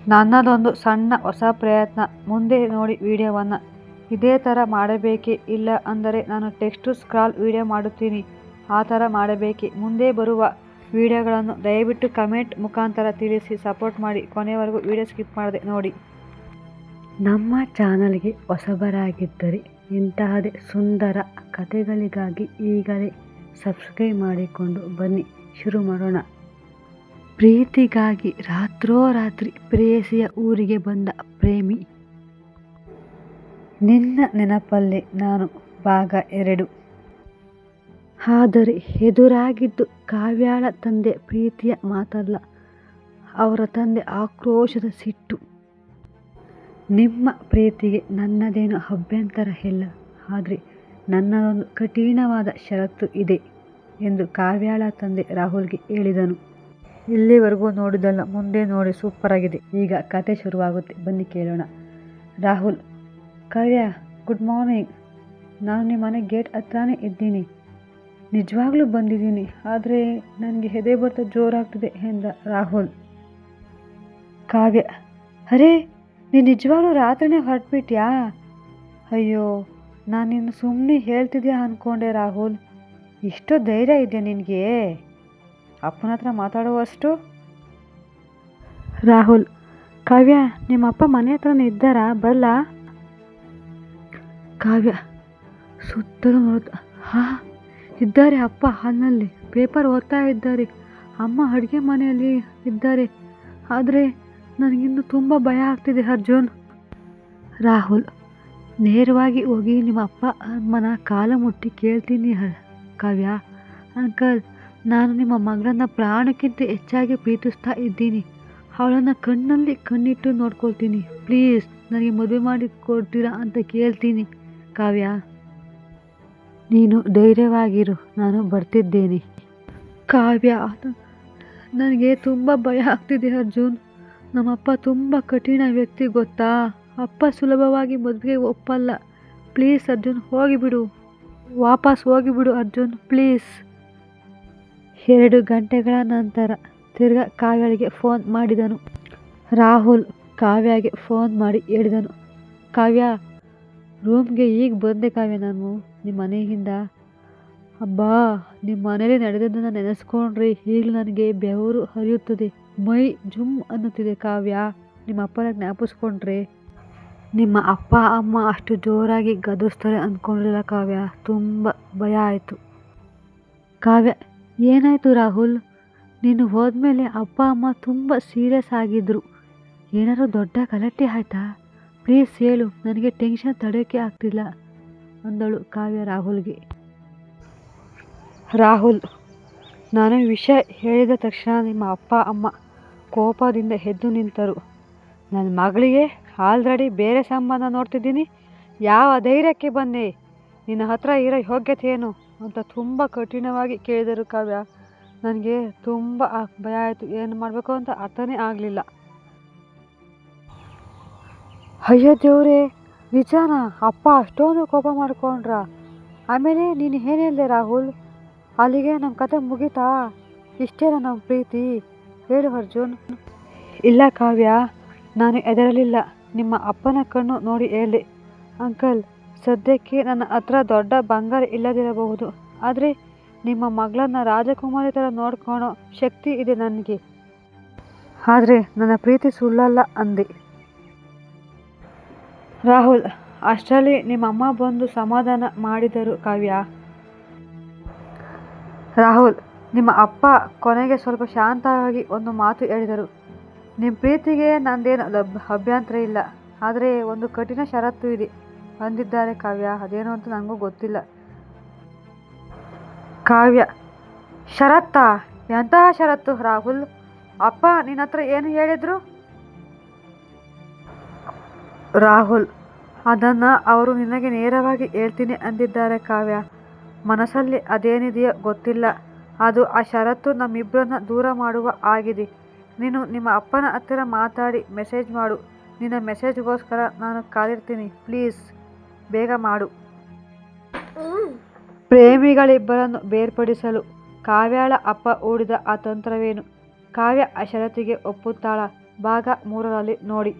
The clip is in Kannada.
ನನ್ನದೊಂದು ಸಣ್ಣ ಹೊಸ ಪ್ರಯತ್ನ. ಮುಂದೆ ನೋಡಿ ವಿಡಿಯೋವನ್ನು. ಇದೇ ಥರ ಮಾಡಬೇಕೇ? ಇಲ್ಲ ಅಂದರೆ ನಾನು ಟೆಕ್ಸ್ಟ್ ಸ್ಕ್ರಾಲ್ ವಿಡಿಯೋ ಮಾಡುತ್ತೀನಿ, ಆ ಥರ ಮಾಡಬೇಕೇ? ಮುಂದೆ ಬರುವ ವಿಡಿಯೋಗಳನ್ನು ದಯವಿಟ್ಟು ಕಮೆಂಟ್ ಮುಖಾಂತರ ತಿಳಿಸಿ ಸಪೋರ್ಟ್ ಮಾಡಿ. ಕೊನೆವರೆಗೂ ವಿಡಿಯೋ ಸ್ಕಿಪ್ ಮಾಡದೆ ನೋಡಿ. ನಮ್ಮ ಚಾನಲ್ಗೆ ಹೊಸಬರಾಗಿದ್ದರೆ ಇಂತಹದೇ ಸುಂದರ ಕಥೆಗಳಿಗಾಗಿ ಈಗಲೇ ಸಬ್ಸ್ಕ್ರೈಬ್ ಮಾಡಿಕೊಂಡು ಬನ್ನಿ, ಶುರು ಮಾಡೋಣ. ಪ್ರೀತಿಗಾಗಿ ರಾತ್ರೋರಾತ್ರಿ ಪ್ರೇಯಸಿಯ ಊರಿಗೆ ಬಂದ ಪ್ರೇಮಿ. ನಿನ್ನ ನೆನಪಲ್ಲೇ ನಾನು ಭಾಗ 2. ಆದರೆ ಎದುರಾಗಿದ್ದು ಕಾವ್ಯಾಳ ತಂದೆ ಪ್ರೀತಿಯ ಮಾತಲ್ಲ, ಅವರ ತಂದೆ ಆಕ್ರೋಶದ ಸಿಟ್ಟು. ನಿಮ್ಮ ಪ್ರೀತಿಗೆ ನನ್ನದೇನು ಅಭ್ಯಂತರ ಇಲ್ಲ, ಆದರೆ ನನ್ನದೊಂದು ಕಠಿಣವಾದ ಷರತ್ತು ಇದೆ ಎಂದು ಕಾವ್ಯಾಳ ತಂದೆ ರಾಹುಲ್ಗೆ ಹೇಳಿದನು. ಇಲ್ಲಿವರೆಗೂ ನೋಡಿದಲ್ಲ, ಮುಂದೆ ನೋಡಿ, ಸೂಪರ್ ಆಗಿದೆ. ಈಗ ಕತೆ ಶುರುವಾಗುತ್ತೆ, ಬನ್ನಿ ಕೇಳೋಣ. ರಾಹುಲ್: ಕಾವ್ಯ, ಗುಡ್ ಮಾರ್ನಿಂಗ್. ನಾನು ನಿಮ್ಮ ಮನೆ ಗೇಟ್ ಹತ್ರನೇ ಇದ್ದೀನಿ. ನಿಜವಾಗ್ಲೂ ಬಂದಿದ್ದೀನಿ, ಆದರೆ ನನಗೆ ಎದೆ ಬಡಿತ ಜೋರಾಗ್ತಿದೆ ಎಂದ ರಾಹುಲ್. ಕಾವ್ಯ: ಅರೇ, ನೀನು ನಿಜವಾಗ್ಲೂ ರಾತ್ರಿನೇ ಹೊರಟ್ಬಿಟ್ಯಾ? ಅಯ್ಯೋ, ನಾನು ನಿನ್ನ ಸುಮ್ಮನೆ ಹೇಳ್ತಿದ್ಯಾ ಅಂದ್ಕೊಂಡೆ ರಾಹುಲ್. ಇಷ್ಟು ಧೈರ್ಯ ಇದೆಯಾ ನಿನಗೆ ಅಪ್ಪನ ಹತ್ರ ಮಾತಾಡುವಷ್ಟು? ರಾಹುಲ್: ಕಾವ್ಯ, ನಿಮ್ಮ ಅಪ್ಪ ಮನೆ ಹತ್ರನೇ ಇದ್ದಾರಾ? ಬರಲಾ? ಕಾವ್ಯ ಸುತ್ತಲೂ ನೋಡ್ತಾ: ಹಾಂ, ಇದ್ದಾರೆ. ಅಪ್ಪ ಹಾಲ್ನಲ್ಲಿ ಪೇಪರ್ ಓದ್ತಾ ಇದ್ದಾರೆ, ಅಮ್ಮ ಅಡುಗೆ ಮನೆಯಲ್ಲಿ ಇದ್ದಾರೆ. ಆದರೆ ನನಗಿನ್ನೂ ತುಂಬ ಭಯ ಆಗ್ತಿದೆ ಅರ್ಜುನ್. ರಾಹುಲ್: ನೇರವಾಗಿ ಹೋಗಿ ನಿಮ್ಮ ಅಪ್ಪ ಅಮ್ಮನ ಕಾಲು ಮುಟ್ಟಿ ಕೇಳ್ತೀನಿ ಕಾವ್ಯ. ಅಂಕಲ್, ನಾನು ನಿಮ್ಮ ಮಗಳನ್ನ ಪ್ರಾಣಕ್ಕಿಂತ ಹೆಚ್ಚಾಗಿ ಪ್ರೀತಿಸ್ತಾ ಇದ್ದೀನಿ. ಅವಳನ್ನು ಕಣ್ಣಲ್ಲಿ ಕಣ್ಣಿಟ್ಟು ನೋಡ್ಕೊಳ್ತೀನಿ. ಪ್ಲೀಸ್, ನನಗೆ ಮದುವೆ ಮಾಡಿ ಕೊಡ್ತೀರಾ ಅಂತ ಕೇಳ್ತೀನಿ ಕಾವ್ಯ. ನೀನು ಧೈರ್ಯವಾಗಿರು, ನಾನು ಬರ್ತಿದ್ದೇನೆ. ಕಾವ್ಯ: ನನಗೆ ತುಂಬ ಭಯ ಆಗ್ತಿದೆ ಅರ್ಜುನ್. ನಮ್ಮಪ್ಪ ತುಂಬ ಕಠಿಣ ವ್ಯಕ್ತಿ ಗೊತ್ತಾ? ಅಪ್ಪ ಸುಲಭವಾಗಿ ಮದುವೆಗೆ ಒಪ್ಪಲ್ಲ. ಪ್ಲೀಸ್ ಅರ್ಜುನ್, ಹೋಗಿಬಿಡು, ವಾಪಸ್ ಹೋಗಿಬಿಡು ಅರ್ಜುನ್, ಪ್ಲೀಸ್. 2 ಗಂಟೆಗಳ ನಂತರ ತಿರ್ಗಾ ಕಾವ್ಯಳಿಗೆ ಫೋನ್ ಮಾಡಿದನು ರಾಹುಲ್. ಕಾವ್ಯಗೆ ಫೋನ್ ಮಾಡಿ ಹೇಳಿದನು: ಕಾವ್ಯ, ರೂಮ್ಗೆ ಈಗ ಬಂದೆ ಕಾವ್ಯ, ನಾನು ನಿಮ್ಮ ಮನೆಯಿಂದ. ಅಬ್ಬಾ, ನಿಮ್ಮ ಮನೇಲಿ ನಡೆದದ್ದನ್ನು ನೆನೆಸ್ಕೊಂಡ್ರೆ ಈಗಲೂ ನನಗೆ ಬೆವರು ಹರಿಯುತ್ತದೆ, ಮೈ ಜುಮ್ ಅನ್ನುತ್ತಿದೆ ಕಾವ್ಯ. ನಿಮ್ಮ ಅಪ್ಪನ ಜ್ಞಾಪಿಸ್ಕೊಂಡ್ರೆ ನಿಮ್ಮ ಅಪ್ಪ ಅಮ್ಮ ಅಷ್ಟು ಜೋರಾಗಿ ಗದರಿಸ್ತಾರೆ ಅಂದ್ಕೊಂಡಿರಲಿಲ್ಲ ಕಾವ್ಯ. ತುಂಬ ಭಯ ಆಯಿತು. ಕಾವ್ಯ: ಏನಾಯಿತು ರಾಹುಲ್? ನೀನು ಹೋದ್ಮೇಲೆ ಅಪ್ಪ ಅಮ್ಮ ತುಂಬ ಸೀರಿಯಸ್ ಆಗಿದ್ರು. ಏನಾದರೂ ದೊಡ್ಡ ಗಲಾಟೆ ಆಯಿತಾ? ಪ್ಲೀಸ್ ಹೇಳು, ನನಗೆ ಟೆನ್ಷನ್ ತಡೆಯೋಕ್ಕೆ ಆಗ್ತಿಲ್ಲ ಅಂದಳು ಕಾವ್ಯ ರಾಹುಲ್ಗೆ. ರಾಹುಲ್: ನಾನು ವಿಷಯ ಹೇಳಿದ ತಕ್ಷಣ ನಿಮ್ಮ ಅಪ್ಪ ಅಮ್ಮ ಕೋಪದಿಂದ ಎದ್ದು ನಿಂತರು. ನನ್ನ ಮಗಳಿಗೆ ಆಲ್ರೆಡಿ ಬೇರೆ ಸಂಬಂಧ ನೋಡ್ತಿದ್ದೀನಿ, ಯಾವ ಧೈರ್ಯಕ್ಕೆ ಬಂದೆ? ನಿನ್ನ ಹತ್ರ ಇರೋ ಯೋಗ್ಯತೆ ಏನು ಅಂತ ತುಂಬ ಕಠಿಣವಾಗಿ ಕೇಳಿದರು ಕಾವ್ಯ. ನನಗೆ ತುಂಬ ಭಯ ಆಯಿತು, ಏನು ಮಾಡಬೇಕು ಅಂತ ಅರ್ಥನೇ ಆಗಲಿಲ್ಲ. ಅಯ್ಯೋ ದೇವ್ರೇ, ನಿಜಾನಾ? ಅಪ್ಪ ಅಷ್ಟೊಂದು ಕೋಪ ಮಾಡ್ಕೊಂಡ್ರ? ಆಮೇಲೆ ನೀನು ಏನು ಹೇಳಿದೆ ರಾಹುಲ್? ಅಲ್ಲಿಗೆ ನಮ್ಮ ಕತೆ ಮುಗೀತಾ? ಇಷ್ಟೇನಾ ನಮ್ಮ ಪ್ರೀತಿ? ಹೇಳು ಅರ್ಜುನ್. ಇಲ್ಲ ಕಾವ್ಯ, ನಾನು ಹೆದರಲಿಲ್ಲ. ನಿಮ್ಮ ಅಪ್ಪನ ಕಣ್ಣು ನೋಡಿ ಹೇಳಿದೆ. ಅಂಕಲ್, ಸದ್ಯಕ್ಕೆ ನನ್ನ ಹತ್ರ ದೊಡ್ಡ ಬಂಗಾರ ಇಲ್ಲದಿರಬಹುದು, ಆದರೆ ನಿಮ್ಮ ಮಗಳನ್ನ ರಾಜಕುಮಾರಿ ಥರ ನೋಡ್ಕೊಳೋ ಶಕ್ತಿ ಇದೆ ನನಗೆ. ಆದರೆ ನನ್ನ ಪ್ರೀತಿ ಸುಳ್ಳಲ್ಲ ಅಂದೆ. ರಾಹುಲ್: ಅಷ್ಟರಲ್ಲಿ ನಿಮ್ಮಮ್ಮ ಬಂದು ಸಮಾಧಾನ ಮಾಡಿದರು ಕಾವ್ಯ. ರಾಹುಲ್: ನಿಮ್ಮ ಅಪ್ಪ ಕೊನೆಗೆ ಸ್ವಲ್ಪ ಶಾಂತವಾಗಿ ಒಂದು ಮಾತು ಹೇಳಿದರು. ನಿಮ್ಮ ಪ್ರೀತಿಗೆ ನಂದೇನು ಅಭ್ಯಂತರ ಇಲ್ಲ, ಆದರೆ ಒಂದು ಕಠಿಣ ಷರತ್ತು ಇದೆ ಅಂದಿದ್ದಾರೆ ಕಾವ್ಯ. ಅದೇನು ಅಂತ ನನಗೂ ಗೊತ್ತಿಲ್ಲ. ಕಾವ್ಯ: ಷರತ್ತಾ? ಎಂತಹ ಷರತ್ತು ರಾಹುಲ್? ಅಪ್ಪ ನಿನ್ನ ಹತ್ರ ಏನು ಹೇಳಿದ್ರು? ರಾಹುಲ್: ಅದನ್ನು ಅವರು ನಿನಗೆ ನೇರವಾಗಿ ಹೇಳ್ತೀನಿ ಅಂದಿದ್ದಾರೆ ಕಾವ್ಯ. ಮನಸ್ಸಲ್ಲಿ ಅದೇನಿದೆಯೋ ಗೊತ್ತಿಲ್ಲ, ಅದು ಆ ಷರತ್ತು ನಮ್ಮಿಬ್ಬರನ್ನ ದೂರ ಮಾಡುವ ಆಗಿದೆ. ನೀನು ನಿಮ್ಮ ಅಪ್ಪನ ಹತ್ತಿರ ಮಾತಾಡಿ ಮೆಸೇಜ್ ಮಾಡು. ನಿನ್ನ ಮೆಸೇಜ್ಗೋಸ್ಕರ ನಾನು ಕಾದಿರ್ತೀನಿ. ಪ್ಲೀಸ್ ಬೇಗ ಮಾಡು. ಪ್ರೇಮಿಗಳಿಬ್ಬರನ್ನು ಬೇರ್ಪಡಿಸಲು ಕಾವ್ಯಾಳ ಅಪ್ಪ ಹೂಡಿದ ಆ ತಂತ್ರವೇನು? ಕಾವ್ಯ ಆ ಷರತ್ತಿಗೆ ಒಪ್ಪುತ್ತಾಳ? ಭಾಗ 3ರಲ್ಲಿ ನೋಡಿ.